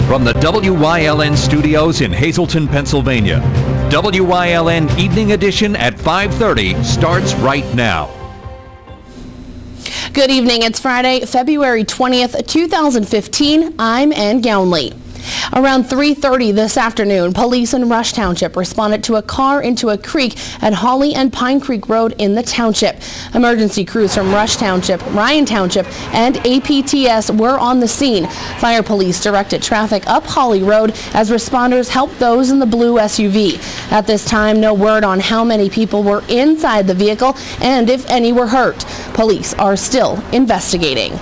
From the WYLN studios in Hazleton, Pennsylvania, WYLN Evening Edition at 5:30 starts right now. Good evening. It's Friday, February 20th, 2015. I'm Ann Gownley. Around 3:30 this afternoon, police in Rush Township responded to a car into a creek at Holly and Pine Creek Road in the township. Emergency crews from Rush Township, Ryan Township, and APTS were on the scene. Fire police directed traffic up Holly Road as responders helped those in the blue SUV. At this time, no word on how many people were inside the vehicle and if any were hurt. Police are still investigating.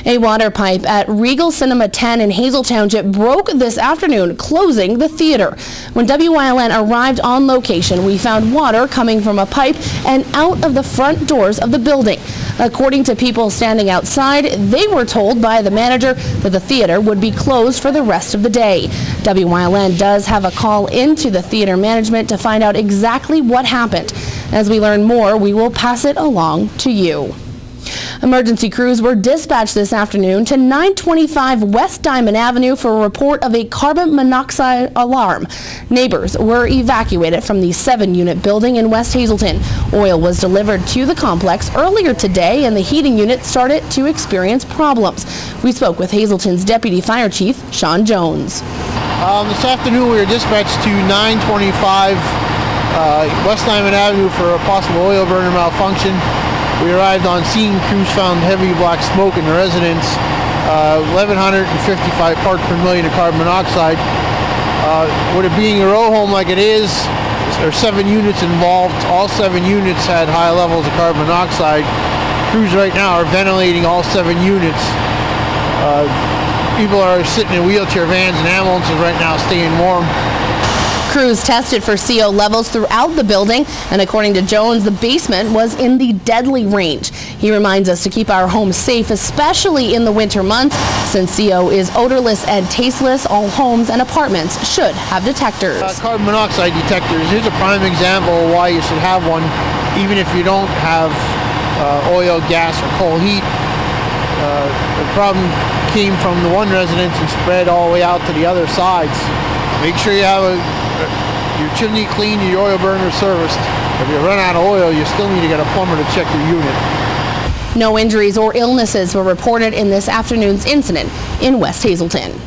A water pipe at Regal Cinema 10 in Hazel Township broke this afternoon, closing the theater. When WYLN arrived on location, we found water coming from a pipe and out of the front doors of the building. According to people standing outside, they were told by the manager that the theater would be closed for the rest of the day. WYLN does have a call into the theater management to find out exactly what happened. As we learn more, we will pass it along to you. Emergency crews were dispatched this afternoon to 925 West Diamond Avenue for a report of a carbon monoxide alarm. Neighbors were evacuated from the 7-unit building in West Hazleton. Oil was delivered to the complex earlier today and the heating unit started to experience problems. We spoke with Hazleton's Deputy Fire Chief, Sean Jones. This afternoon we were dispatched to 925 West Diamond Avenue for a possible oil burner malfunction. We arrived on scene. Crews found heavy black smoke in the residence, 1,155 parts per million of carbon monoxide. With it being a row home like it is, there are 7 units involved. All 7 units had high levels of carbon monoxide. Crews right now are ventilating all 7 units. People are sitting in wheelchair vans and ambulances right now staying warm. Crews tested for CO levels throughout the building, and according to Jones, the basement was in the deadly range. He reminds us to keep our homes safe, especially in the winter months. Since CO is odorless and tasteless, all homes and apartments should have detectors. Carbon monoxide detectors. Here's a prime example of why you should have one, even if you don't have oil, gas, or coal heat. The problem came from the one residence and spread all the way out to the other sides. Make sure you have your chimney cleaned, your oil burner serviced. If you run out of oil, you still need to get a plumber to check your unit. No injuries or illnesses were reported in this afternoon's incident in West Hazleton.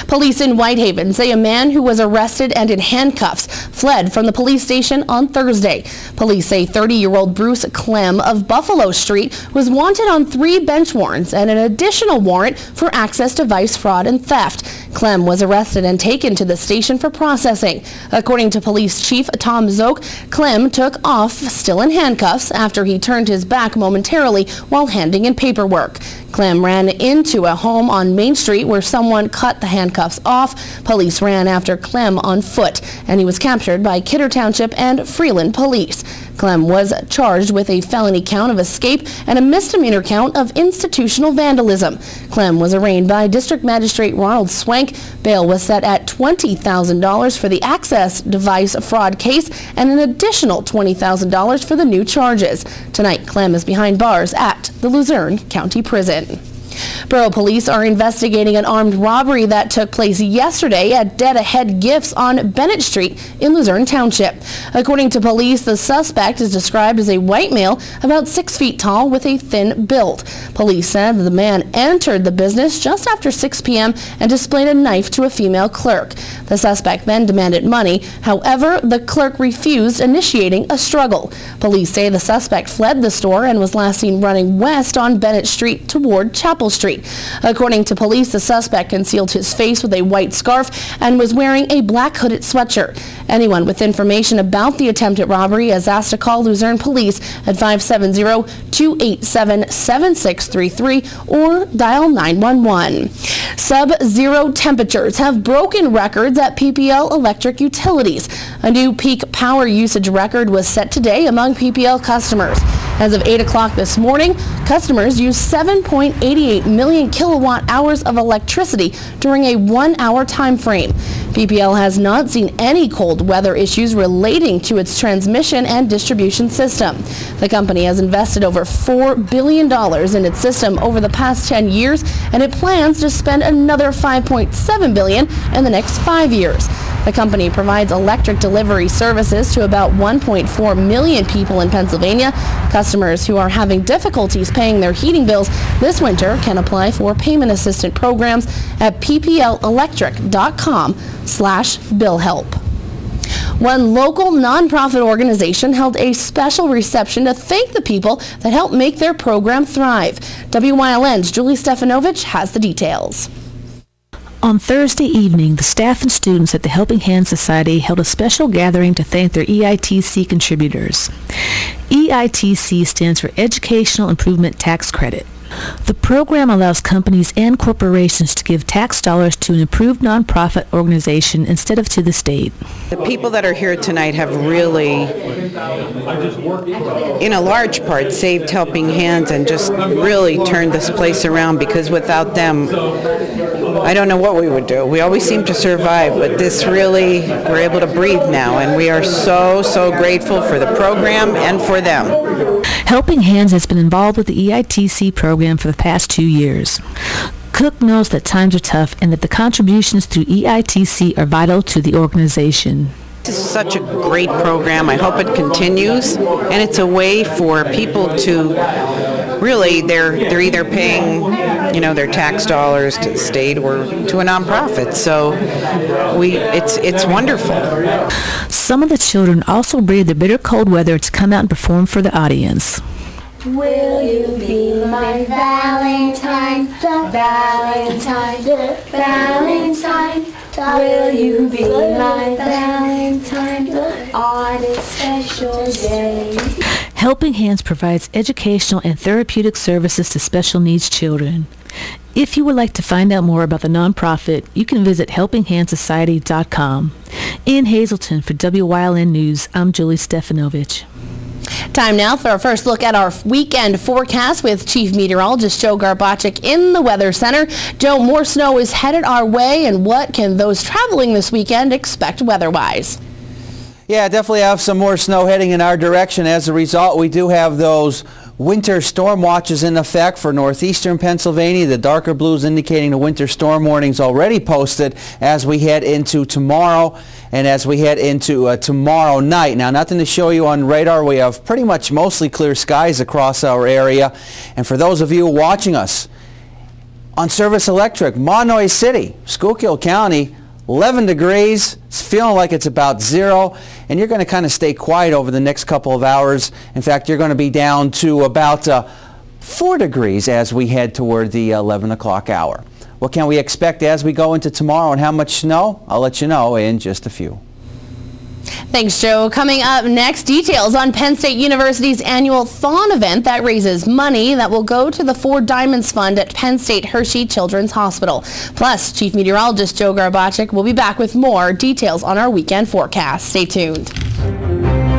Police in Whitehaven say a man who was arrested and in handcuffs fled from the police station on Thursday. Police say 30-year-old Bruce Clem of Buffalo Street was wanted on 3 bench warrants and an additional warrant for access device fraud and theft. Clem was arrested and taken to the station for processing. According to Police Chief Tom Zook, Clem took off still in handcuffs after he turned his back momentarily while handing in paperwork. Clem ran into a home on Main Street where someone cut the handcuffs off. Police ran after Clem on foot, and he was captured by Kidder Township and Freeland Police. Clem was charged with a felony count of escape and a misdemeanor count of institutional vandalism. Clem was arraigned by District Magistrate Ronald Swank. Bail was set at $20,000 for the access device fraud case and an additional $20,000 for the new charges. Tonight, Clem is behind bars at the Luzerne County Prison. Borough police are investigating an armed robbery that took place yesterday at Dead Ahead Gifts on Bennett Street in Luzerne Township. According to police, the suspect is described as a white male about 6 feet tall with a thin build. Police said the man entered the business just after 6 p.m. and displayed a knife to a female clerk. The suspect then demanded money. However, the clerk refused, initiating a struggle. Police say the suspect fled the store and was last seen running west on Bennett Street toward Chapel Street. According to police, the suspect concealed his face with a white scarf and was wearing a black hooded sweatshirt. Anyone with information about the attempted robbery is asked to call Luzerne Police at 570-287-7633 or dial 911. Sub-zero temperatures have broken records at PPL Electric Utilities. A new peak power usage record was set today among PPL customers. As of 8 o'clock this morning, Customers use 7.88 million kilowatt hours of electricity during a 1-hour time frame. PPL has not seen any cold weather issues relating to its transmission and distribution system. The company has invested over $4 billion in its system over the past 10 years, and it plans to spend another $5.7 billion in the next 5 years. The company provides electric delivery services to about 1.4 million people in Pennsylvania. Customers who are having difficulties paying their heating bills this winter can apply for payment assistance programs at pplelectric.com/billhelp. One local nonprofit organization held a special reception to thank the people that helped make their program thrive. WYLN's Julie Stefanovich has the details. On Thursday evening, the staff and students at the Helping Hands Society held a special gathering to thank their EITC contributors. EITC stands for Educational Improvement Tax Credit. The program allows companies and corporations to give tax dollars to an approved nonprofit organization instead of to the state. The people that are here tonight have really, in a large part, saved Helping Hands and just really turned this place around, because without them, I don't know what we would do. We always seem to survive, but this really, we're able to breathe now, and we are so, so grateful for the program and for them. Helping Hands has been involved with the EITC program for the past 2 years. Cook knows that times are tough and that the contributions through EITC are vital to the organization. This is such a great program. I hope it continues, and it's a way for people to really, they're either paying, their tax dollars to the state or to a nonprofit. So it's wonderful. Some of the children also braved the bitter cold weather to come out and perform for the audience. Will you be my Valentine, Valentine, Valentine? Will you be my Valentine on a special day? Helping Hands provides educational and therapeutic services to special needs children. If you would like to find out more about the nonprofit, you can visit helpinghandsociety.com. In Hazleton for WYLN News, I'm Julie Stefanovich. Time now for our first look at our weekend forecast with Chief Meteorologist Joe Garbacik in the Weather Center. Joe, more snow is headed our way, and what can those traveling this weekend expect weather-wise? Yeah, definitely have some more snow heading in our direction. As a result, we do have those winter storm watches in effect for northeastern Pennsylvania. The darker blues indicating the winter storm warnings already posted as we head into tomorrow and as we head into tomorrow night. Now, nothing to show you on radar. We have pretty much mostly clear skies across our area. And for those of you watching us on Service Electric, Monoy City, Schuylkill County, 11 degrees. It's feeling like it's about 0, and you're going to kind of stay quiet over the next couple of hours. In fact, you're going to be down to about 4 degrees as we head toward the 11 o'clock hour. What can we expect as we go into tomorrow and how much snow? I'll let you know in just a few. Thanks, Joe. Coming up next, details on Penn State University's annual Thon event that raises money that will go to the Four Diamonds Fund at Penn State Hershey Children's Hospital. Plus, Chief Meteorologist Joe Garbacik will be back with more details on our weekend forecast. Stay tuned.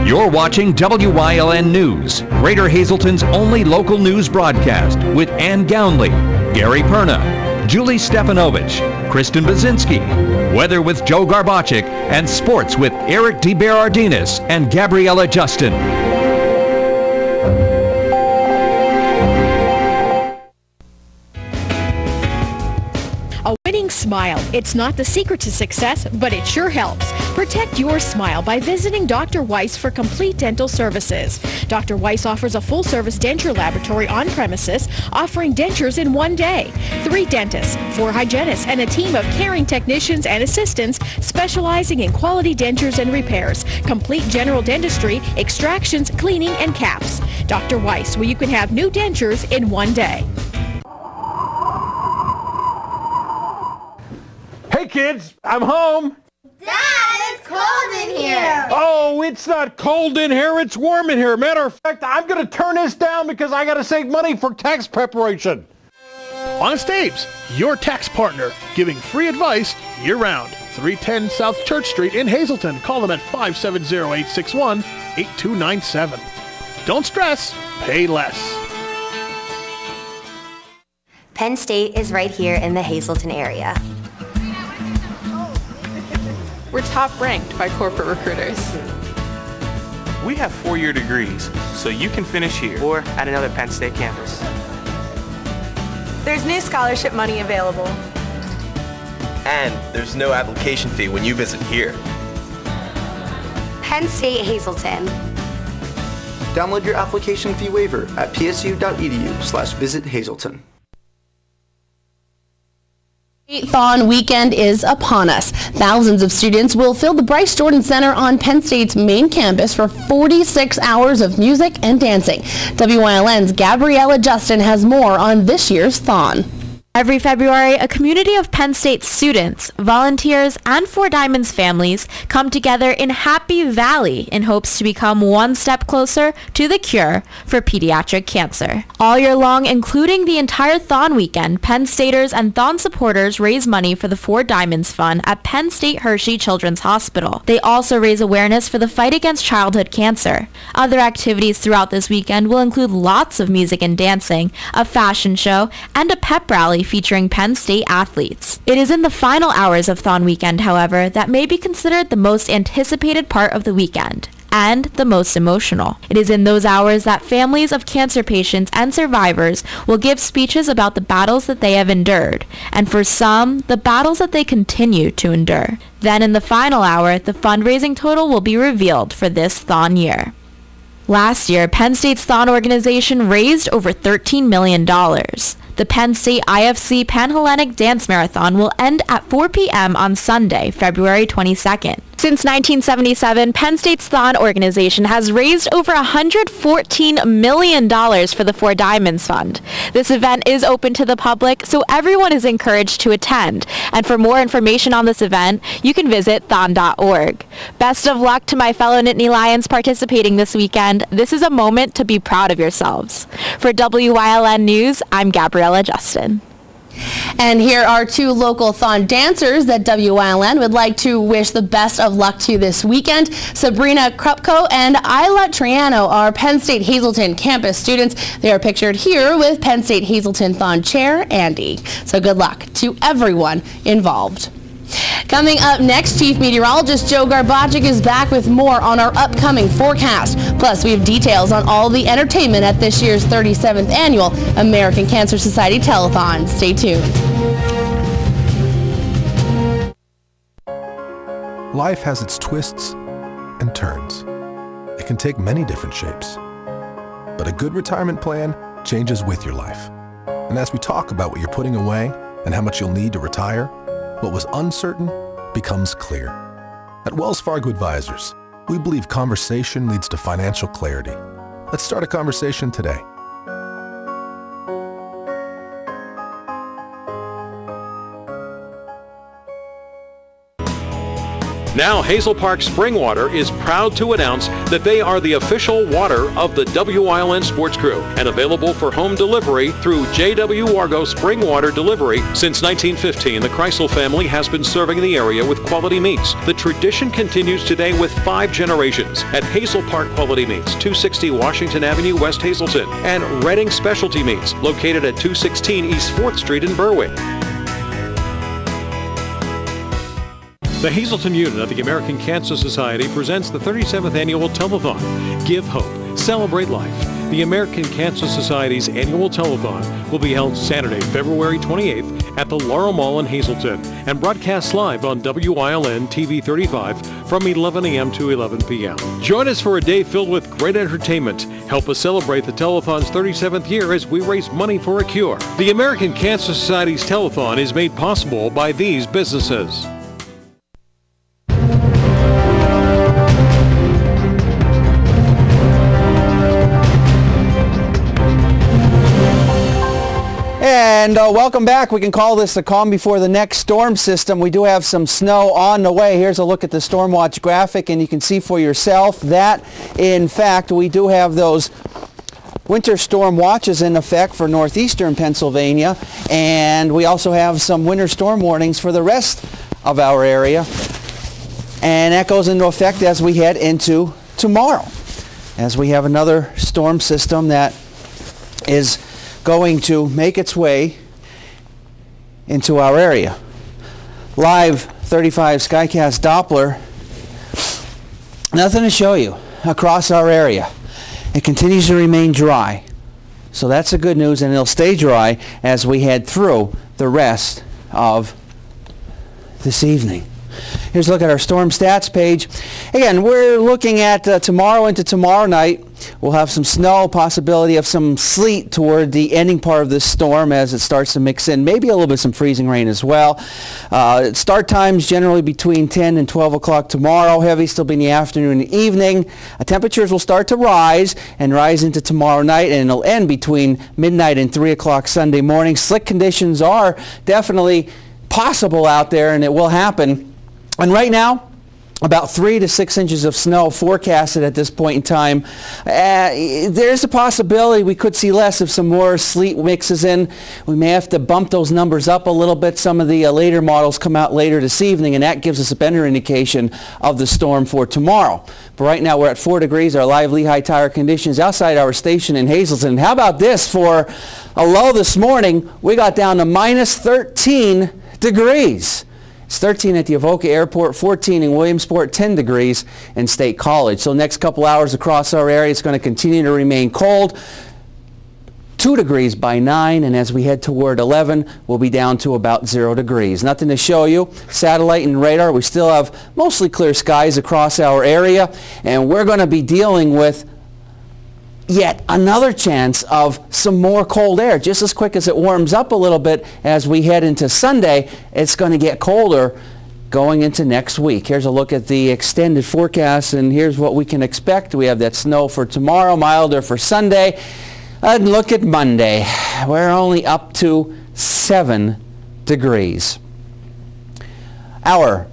You're watching WYLN News, Greater Hazleton's only local news broadcast with Ann Gownley, Gary Perna, Julie Stefanovich, Kristen Bazinski, weather with Joe Garbacik, and sports with Eric DeBerardinis and Gabriella Justin. A winning smile. It's not the secret to success, but it sure helps. Protect your smile by visiting Dr. Weiss for complete dental services. Dr. Weiss offers a full-service denture laboratory on premises, offering dentures in one day. 3 dentists, 4 hygienists, and a team of caring technicians and assistants specializing in quality dentures and repairs, complete general dentistry, extractions, cleaning, and caps. Dr. Weiss, where you can have new dentures in one day. Hey kids, I'm home. Dad, it's cold in here. Oh, it's not cold in here, it's warm in here. Matter of fact, I'm going to turn this down because I got to save money for tax preparation. Honest Abe's, your tax partner, giving free advice year-round. 310 South Church Street in Hazleton. Call them at 570-861-8297. Don't stress, pay less. Penn State is right here in the Hazleton area. We're top ranked by corporate recruiters. We have 4-year degrees, so you can finish here or at another Penn State campus. There's new scholarship money available. And there's no application fee when you visit here. Penn State Hazleton. Download your application fee waiver at psu.edu/visit-hazleton. Thon weekend is upon us. Thousands of students will fill the Bryce Jordan Center on Penn State's main campus for 46 hours of music and dancing. WYLN's Gabriella Justin has more on this year's Thon. Every February, a community of Penn State students, volunteers, and Four Diamonds families come together in Happy Valley in hopes to become one step closer to the cure for pediatric cancer. All year long, including the entire Thon weekend, Penn Staters and Thon supporters raise money for the Four Diamonds Fund at Penn State Hershey Children's Hospital. They also raise awareness for the fight against childhood cancer. Other activities throughout this weekend will include lots of music and dancing, a fashion show, and a pep rally featuring Penn State athletes. It is in the final hours of Thon weekend, however, that may be considered the most anticipated part of the weekend and the most emotional. It is in those hours that families of cancer patients and survivors will give speeches about the battles that they have endured, and for some, the battles that they continue to endure. Then in the final hour, the fundraising total will be revealed for this Thon year. Last year, Penn State's Thon organization raised over $13 million. The Penn State IFC Pan-Hellenic Dance Marathon will end at 4 p.m. on Sunday, February 22nd. Since 1977, Penn State's Thon organization has raised over $114 million for the Four Diamonds Fund. This event is open to the public, so everyone is encouraged to attend. And for more information on this event, you can visit thon.org. Best of luck to my fellow Nittany Lions participating this weekend. This is a moment to be proud of yourselves. For WYLN News, I'm Gabriella Justin. And here are two local Thon dancers that WYLN would like to wish the best of luck to this weekend. Sabrina Krupko and Isla Triano are Penn State Hazleton campus students. They are pictured here with Penn State Hazleton Thon chair Andy. So good luck to everyone involved. Coming up next, Chief Meteorologist Joe Garbacic is back with more on our upcoming forecast. Plus, we have details on all the entertainment at this year's 37th Annual American Cancer Society Telethon. Stay tuned. Life has its twists and turns. It can take many different shapes. But a good retirement plan changes with your life. And as we talk about what you're putting away and how much you'll need to retire, what was uncertain becomes clear. At Wells Fargo Advisors, we believe conversation leads to financial clarity. Let's start a conversation today. Now Hazel Park Spring Water is proud to announce that they are the official water of the WYLN Sports Crew and available for home delivery through J.W. Wargo Spring Water Delivery. Since 1915, the Kreisel family has been serving the area with quality meats. The tradition continues today with 5 generations at Hazel Park Quality Meats, 260 Washington Avenue, West Hazleton, and Redding Specialty Meats, located at 216 East 4th Street in Berwick. The Hazleton unit of the American Cancer Society presents the 37th Annual Telethon. Give hope. Celebrate life. The American Cancer Society's annual telethon will be held Saturday, February 28th at the Laurel Mall in Hazleton and broadcast live on WYLN TV 35 from 11 a.m. to 11 p.m. Join us for a day filled with great entertainment. Help us celebrate the telethon's 37th year as we raise money for a cure. The American Cancer Society's telethon is made possible by these businesses. And welcome back. We can call this the calm before the next storm system. We do have some snow on the way. Here's a look at the storm watch graphic, and you can see for yourself that, in fact, we do have those winter storm watches in effect for northeastern Pennsylvania, and we also have some winter storm warnings for the rest of our area. And that goes into effect as we head into tomorrow, as we have another storm system that is going to make its way into our area. Live 35 Skycast Doppler. Nothing to show you across our area. It continues to remain dry. So that's the good news, and it'll stay dry as we head through the rest of this evening. Here's a look at our storm stats page. Again, we're looking at tomorrow into tomorrow night. We'll have some snow, possibility of some sleet toward the ending part of this storm as it starts to mix in. Maybe a little bit some freezing rain as well. Start times generally between 10 and 12 o'clock tomorrow. Heavy still be in the afternoon and evening. Temperatures will start to rise into tomorrow night, and it'll end between midnight and 3 o'clock Sunday morning. Slick conditions are definitely possible out there, and it will happen. And right now, about 3 to 6 inches of snow forecasted at this point in time. There's a possibility we could see less if some more sleet mixes in. We may have to bump those numbers up a little bit. Some of the later models come out later this evening, and that gives us a better indication of the storm for tomorrow. But right now we're at 4 degrees, our live Lehigh tire conditions outside our station in Hazleton. How about this for a low this morning? We got down to minus 13 degrees. It's 13 at the Avoca Airport, 14 in Williamsport, 10 degrees in State College. So next couple hours across our area, it's going to continue to remain cold. 2 degrees by 9, and as we head toward 11, we'll be down to about 0 degrees. Nothing to show you. Satellite and radar, we still have mostly clear skies across our area, and we're going to be dealing with yet another chance of some more cold air. Just as quick as it warms up a little bit as we head into Sunday, it's going to get colder going into next week. Here's a look at the extended forecast, and here's what we can expect. We have that snow for tomorrow, milder for Sunday. And look at Monday. We're only up to 7 degrees. Our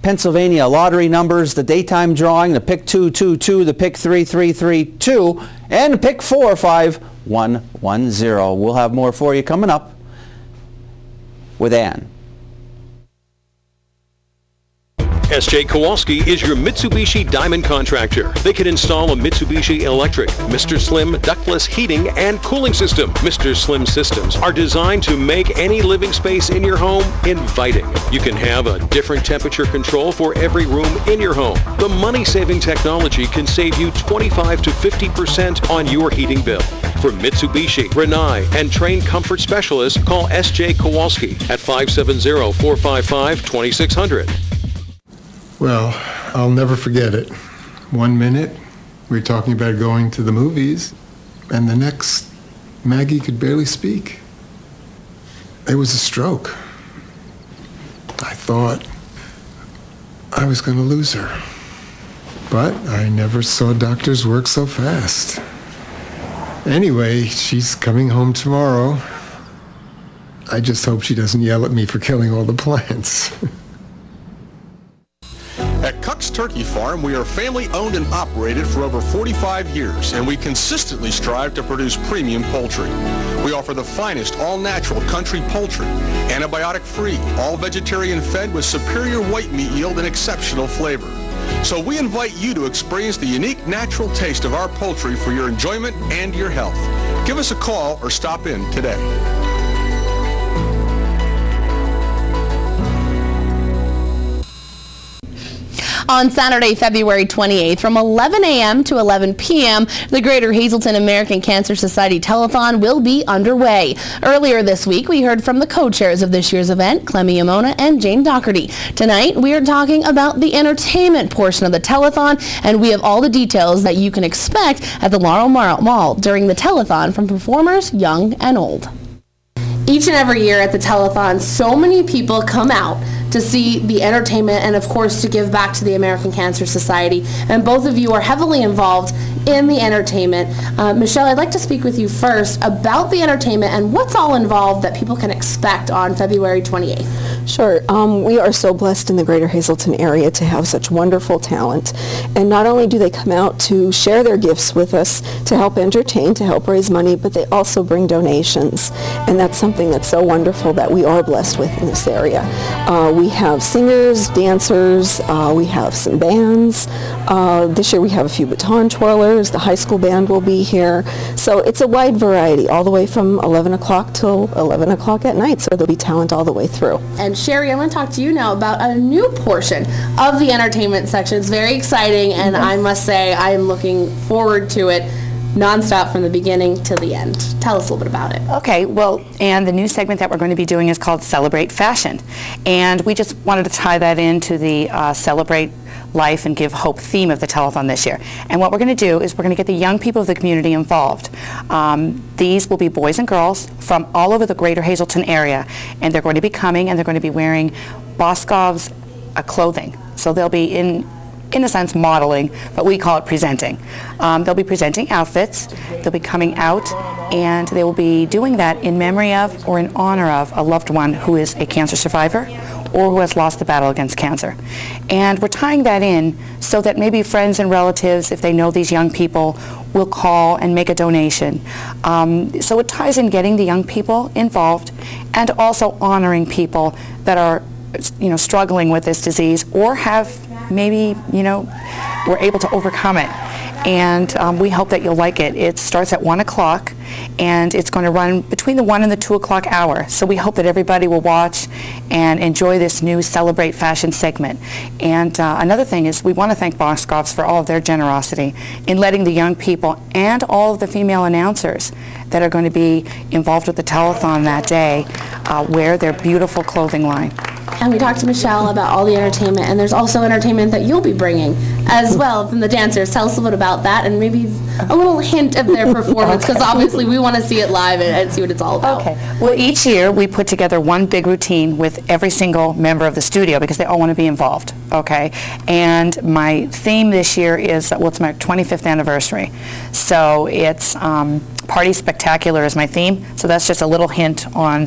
Pennsylvania lottery numbers, the daytime drawing, the pick 222, the pick 3332, and the pick 45110. We'll have more for you coming up with Ann. S.J. Kowalski is your Mitsubishi Diamond contractor. They can install a Mitsubishi electric, Mr. Slim ductless heating and cooling system. Mr. Slim systems are designed to make any living space in your home inviting. You can have a different temperature control for every room in your home. The money-saving technology can save you 25 to 50% on your heating bill. For Mitsubishi, Rinnai, and trained comfort specialists, call S.J. Kowalski at 570-455-2600. Well, I'll never forget it. 1 minute, we were talking about going to the movies, and the next, Maggie could barely speak. It was a stroke. I thought I was going to lose her. But I never saw doctors work so fast. Anyway, she's coming home tomorrow. I just hope she doesn't yell at me for killing all the plants. At Cuck's Turkey Farm, we are family-owned and operated for over 45 years, and we consistently strive to produce premium poultry. We offer the finest all-natural country poultry, antibiotic-free, all-vegetarian fed with superior white meat yield and exceptional flavor. So we invite you to experience the unique natural taste of our poultry for your enjoyment and your health. Give us a call or stop in today. On Saturday, February 28th, from 11 a.m. to 11 p.m., the Greater Hazleton American Cancer Society Telethon will be underway. Earlier this week, we heard from the co-chairs of this year's event, Clemmy Amona and Jane Doherty. Tonight, we are talking about the entertainment portion of the telethon, and we have all the details that you can expect at the Laurel Mall during the telethon from performers young and old. Each and every year at the telethon, so many people come out to see the entertainment and, of course, to give back to the American Cancer Society. And both of you are heavily involved in the entertainment. Michelle, I'd like to speak with you first about the entertainment and what's all involved that people can expect on February 28th. Sure. We are so blessed in the greater Hazleton area to have such wonderful talent. And not only do they come out to share their gifts with us, to help entertain, to help raise money, but they also bring donations. And that's something that's so wonderful that we are blessed with in this area. We have singers, dancers, we have some bands. This year we have a few baton twirlers. The high school band will be here. So it's a wide variety, all the way from 11 o'clock till 11 o'clock at night. So there'll be talent all the way through. And Sherry, I'm going to talk to you now about a new portion of the entertainment section. It's very exciting, and I must say I am looking forward to it nonstop from the beginning to the end. Tell us a little bit about it. Okay, well, and the new segment that we're going to be doing is called Celebrate Fashion. And we just wanted to tie that into the Celebrate Life and Give Hope theme of the telethon this year. And what we're going to do is we're going to get the young people of the community involved. These will be boys and girls from all over the greater Hazleton area, and they're going to be coming and they're going to be wearing Boscov's clothing. So they'll be in a sense modeling, but we call it presenting. They'll be presenting outfits, they'll be coming out, and they will be doing that in memory of or in honor of a loved one who is a cancer survivor or who has lost the battle against cancer. And we're tying that in so that maybe friends and relatives, if they know these young people, will call and make a donation. So it ties in getting the young people involved and also honoring people that are, you know, struggling with this disease or have maybe, you know, were able to overcome it. And we hope that you'll like it. It starts at 1 o'clock and it's going to run between the 1 and the 2 o'clock hour. So we hope that everybody will watch and enjoy this new Celebrate Fashion segment. And another thing is we want to thank Boscov's for all of their generosity in letting the young people and all of the female announcers that are going to be involved with the telethon that day wear their beautiful clothing line. And we talked to Michelle about all the entertainment, and there's also entertainment that you'll be bringing as well from the dancers. Tell us a little bit about that and maybe a little hint of their performance, because obviously we want to see it live and see what it's all about. Okay. Well, each year we put together one big routine with every single member of the studio because they all want to be involved. Okay. And my theme this year is, well, it's my 25th anniversary. So it's Party Spectacular is my theme. So that's just a little hint on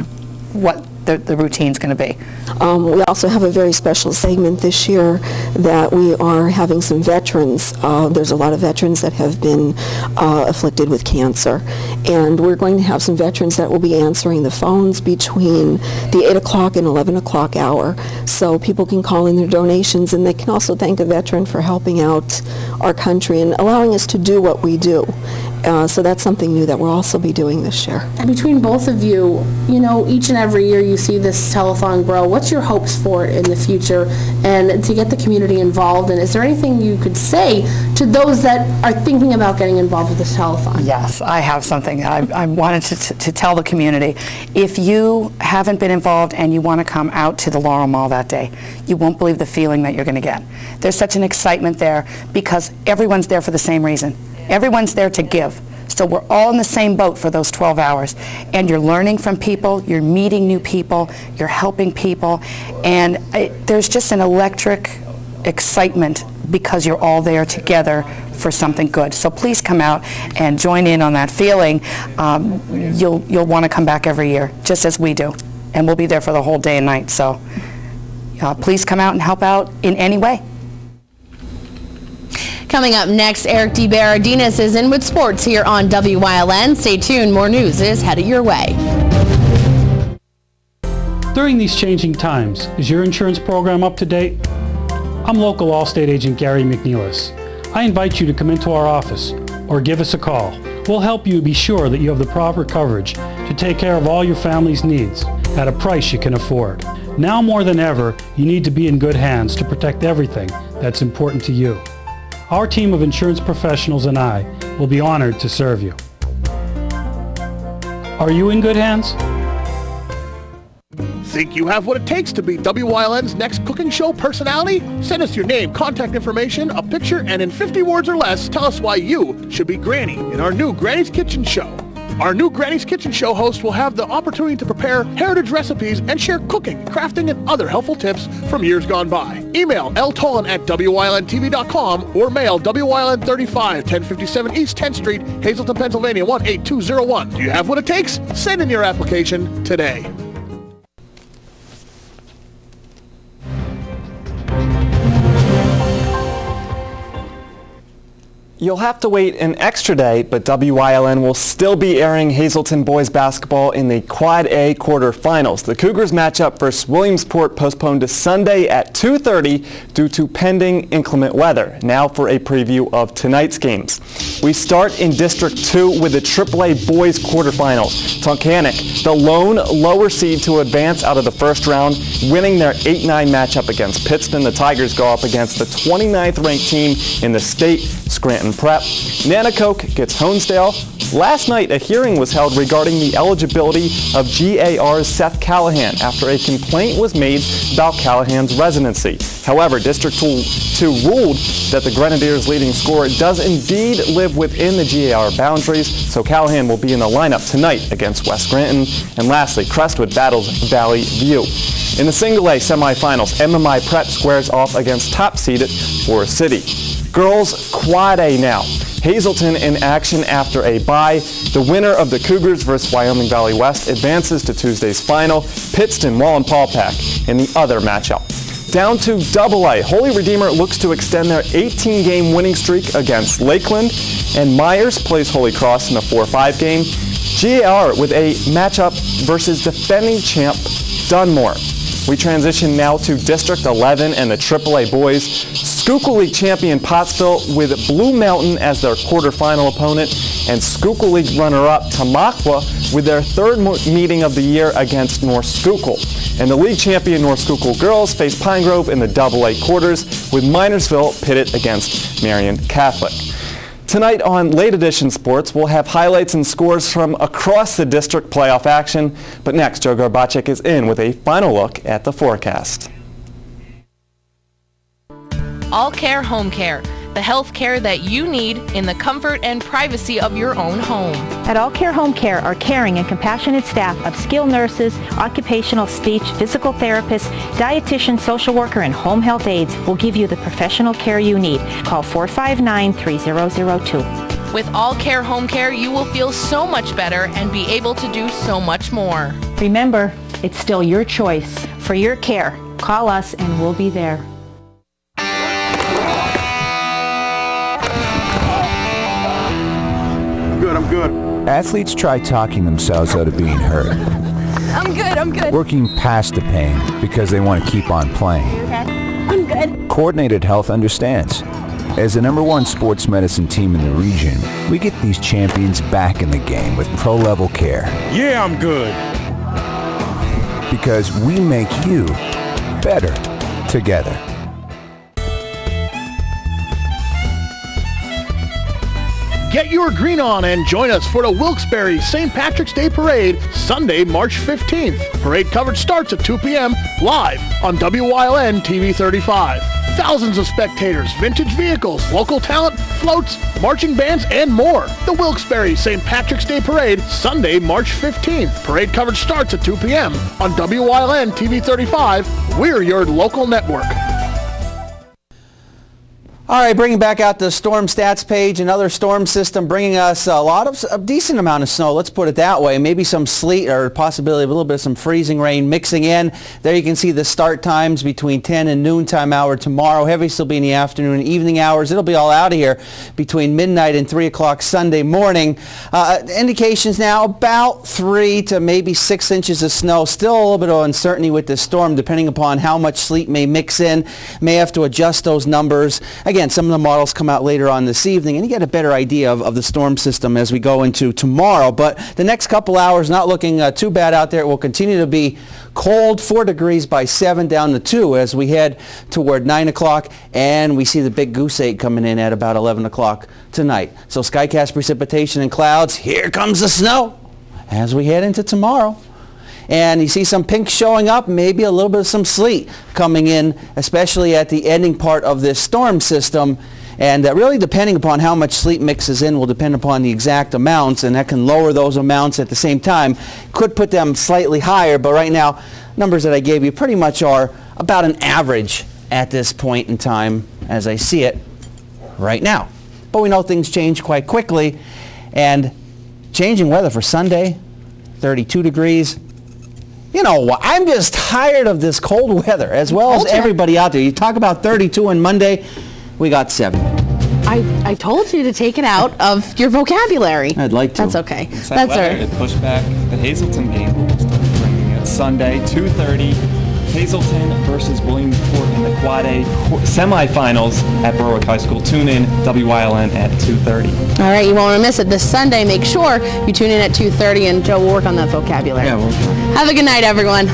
what the routine's going to be. We also have a very special segment this year that we are having some veterans. There's a lot of veterans that have been afflicted with cancer, and we're going to have some veterans that will be answering the phones between the 8 o'clock and 11 o'clock hour, so people can call in their donations, and they can also thank a veteran for helping out our country and allowing us to do what we do. So that's something new that we'll also be doing this year. And between both of you, you know, each and every year you see this telethon grow. What's your hopes for it in the future and to get the community involved? And is there anything you could say to those that are thinking about getting involved with this telethon? Yes, I have something I wanted to tell the community. If you haven't been involved and you want to come out to the Laurel Mall that day, you won't believe the feeling that you're going to get. There's such an excitement there because everyone's there for the same reason. Everyone's there to give. So we're all in the same boat for those 12 hours. And you're learning from people, you're meeting new people, you're helping people, and there's just an electric excitement because you're all there together for something good. So please come out and join in on that feeling. You'll want to come back every year, just as we do. And we'll be there for the whole day and night. So please come out and help out in any way. Coming up next, Eric DeBaradinas is in with sports here on WYLN. Stay tuned, more news is headed your way. During these changing times, is your insurance program up to date? I'm local Allstate agent Gary McNeilis. I invite you to come into our office or give us a call. We'll help you be sure that you have the proper coverage to take care of all your family's needs at a price you can afford. Now more than ever, you need to be in good hands to protect everything that's important to you. Our team of insurance professionals and I will be honored to serve you. Are you in good hands? Think you have what it takes to be WYLN's next cooking show personality? Send us your name, contact information, a picture, and in 50 words or less, tell us why you should be Granny in our new Granny's Kitchen Show. Our new Granny's Kitchen Show host will have the opportunity to prepare heritage recipes and share cooking, crafting, and other helpful tips from years gone by. Email ltolan@WYLNTV.com or mail WYLN 35, 1057 East 10th Street, Hazleton, Pennsylvania 18201. Do you have what it takes? Send in your application today. You'll have to wait an extra day, but WYLN will still be airing Hazleton boys basketball in the Quad A quarterfinals. The Cougars matchup versus Williamsport postponed to Sunday at 2:30 due to pending inclement weather. Now for a preview of tonight's games. We start in District 2 with the AAA boys quarterfinals. Tunkhannock, the lone lower seed to advance out of the first round, winning their 8-9 matchup against Pittston. The Tigers go up against the 29th ranked team in the state, Scranton Prep. Nanticoke gets Honesdale. Last night, a hearing was held regarding the eligibility of GAR's Seth Callahan after a complaint was made about Callahan's residency. However, District 2 ruled that the Grenadiers' leading scorer does indeed live within the GAR boundaries, so Callahan will be in the lineup tonight against West Scranton. And lastly, Crestwood battles Valley View. In the Single A semifinals, MMI Prep squares off against top-seeded Forest City. Girls Quad A now. Hazleton in action after a bye. The winner of the Cougars versus Wyoming Valley West advances to Tuesday's final. Pittston, Wallenpaupack in the other matchup. Down to AA, Holy Redeemer looks to extend their 18-game winning streak against Lakeland, and Myers plays Holy Cross in the 4-5 game. GAR with a matchup versus defending champ Dunmore. We transition now to District 11 and the AAA boys. Schuylkill League champion Pottsville with Blue Mountain as their quarterfinal opponent, and Schuylkill League runner-up Tamaqua with their third meeting of the year against North Schuylkill. And the league champion North Schuylkill girls face Pine Grove in the AA quarters, with Minersville pitted against Marion Catholic. Tonight on Late Edition Sports, we'll have highlights and scores from across the district playoff action. But next, Joe Garbacek is in with a final look at the forecast. All Care Home Care, the health care that you need in the comfort and privacy of your own home. At All Care Home Care, our caring and compassionate staff of skilled nurses, occupational speech, physical therapists, dietitian, social worker, and home health aides will give you the professional care you need. Call 459-3002. With All Care Home Care, you will feel so much better and be able to do so much more. Remember, it's still your choice. For your care, call us and we'll be there. I'm good. Athletes try talking themselves out of being hurt. I'm good. Working past the pain because they want to keep on playing. Okay. I'm good. Coordinated Health understands. As the #1 sports medicine team in the region, we get these champions back in the game with pro-level care. Yeah, I'm good. Because we make you better together. Get your green on and join us for the Wilkes-Barre St. Patrick's Day Parade, Sunday, March 15th. Parade coverage starts at 2 p.m. live on WYLN TV 35. Thousands of spectators, vintage vehicles, local talent, floats, marching bands, and more. The Wilkes-Barre St. Patrick's Day Parade, Sunday, March 15th. Parade coverage starts at 2 p.m. on WYLN TV 35. We're your local network. All right, bringing back out the storm stats page, another storm system bringing us a decent amount of snow, let's put it that way. Maybe some sleet or possibility of a little bit of some freezing rain mixing in. There you can see the start times between 10 and noontime hour tomorrow. Heavy still be in the afternoon and evening hours. It'll be all out of here between midnight and 3 o'clock Sunday morning. Indications now about 3 to maybe 6 inches of snow. Still a little bit of uncertainty with this storm depending upon how much sleet may mix in. May have to adjust those numbers. Again, some of the models come out later on this evening, and you get a better idea of the storm system as we go into tomorrow. But the next couple hours, not looking too bad out there. It will continue to be cold, 4 degrees by 7 down to 2 as we head toward 9 o'clock, and we see the big goose egg coming in at about 11 o'clock tonight. So skycast precipitation and clouds. Here comes the snow as we head into tomorrow. And you see some pink showing up, maybe a little bit of some sleet coming in, especially at the ending part of this storm system. And really depending upon how much sleet mixes in will depend upon the exact amounts, and that can lower those amounts at the same time. Could put them slightly higher, but right now, numbers that I gave you pretty much are about an average at this point in time as I see it right now. But we know things change quite quickly, and changing weather for Sunday, 32 degrees. You know what? I'm just tired of this cold weather, as well as everybody out there. You talk about 32 on Monday, we got 7. I told you to take it out of your vocabulary. I'd like to. That's okay. That's all right. It pushed back the Hazleton game, but we'll still be bringing it Sunday, 2:30. Hazleton versus Williamsport in the Quad A semifinals at Berwick High School. Tune in, WYLN at 2:30. All right, you won't want to miss it this Sunday. Make sure you tune in at 2:30, and Joe will work on that vocabulary. Yeah, we'll try. Have a good night, everyone.